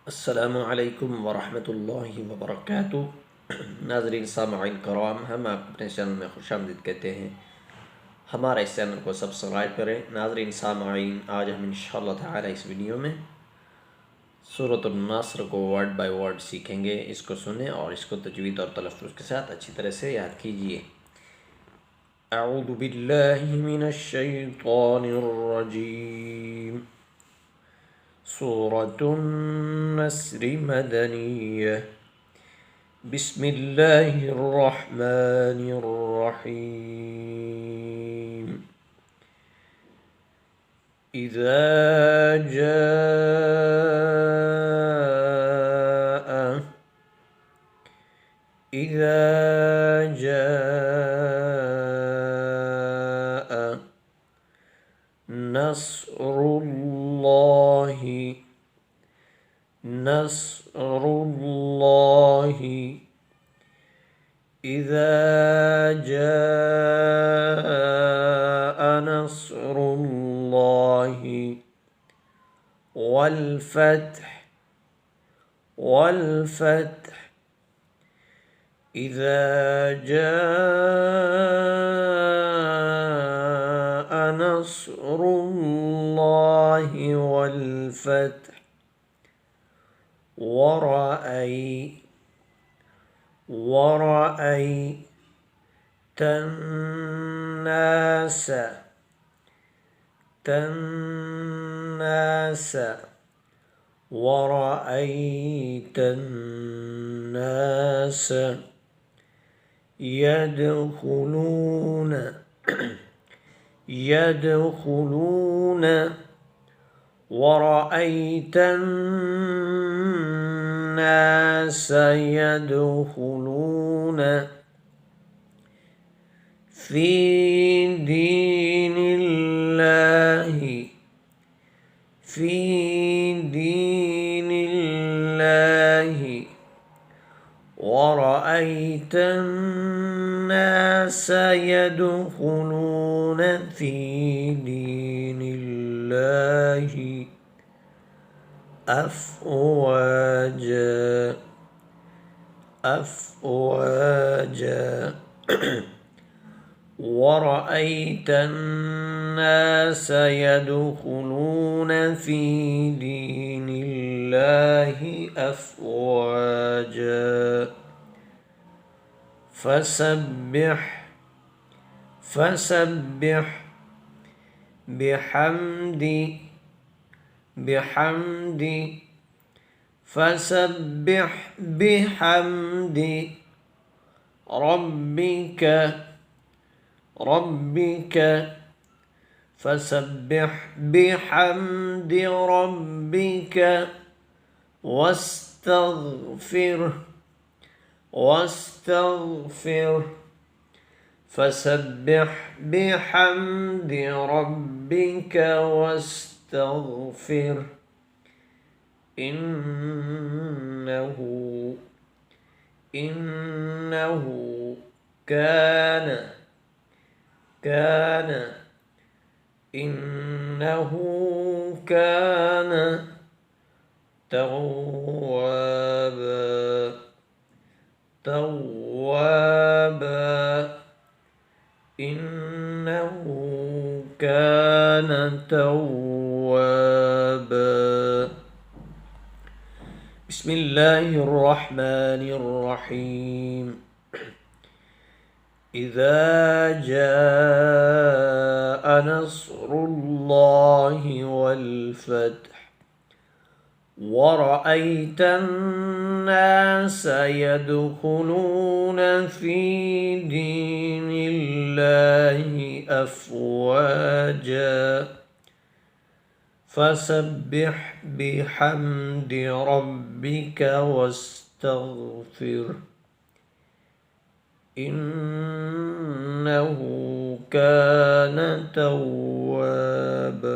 अस्सलामुअलैकुम वरहमतुल्लाहि वबरकातुह। नाज़रीन सामईन कराम, हम आपको अपने चैनल में खुशामदीद कहते हैं। हमारे इस चैनल को सब्सक्राइब करें। नाज़रीन सामईन, आज हम इंशाअल्लाह ताला इस वीडियो में सूरतुन नस्र को वर्ड बाय वर्ड सीखेंगे। इसको सुने और इसको तजवीद और तलफ़्फ़ुज़ के साथ अच्छी तरह से याद कीजिए। अऊज़ु बिल्लाहि मिनश शैतानिर रजीम। सूरतुन नस्र मदनिय्यह। बिस्मिल्लाहिर रहमानिर रहीम। इज़ा जाअ नस्रुल्लाहि إذا جاء نصر الله والفتح إذا جاء نصر الله والفتح ورأيت الناس يدخلون ورأيت الناس يدخلون في دين الله ورأيت الناس يدخلون في دين الله أفواجا ورأيت الناس يدخلون في دين الله أفواجا فسبح بحمد ربك واستغفره فسبح بحمد ربك واستغفره إنه كان توابا. بسم الله الرحمن الرحيم. إذا جاء نصر الله والفتح ورأيت الناس يدخلون في دين الله أفواجا فسبح بحمد ربك واستغفره إنه كان توابا.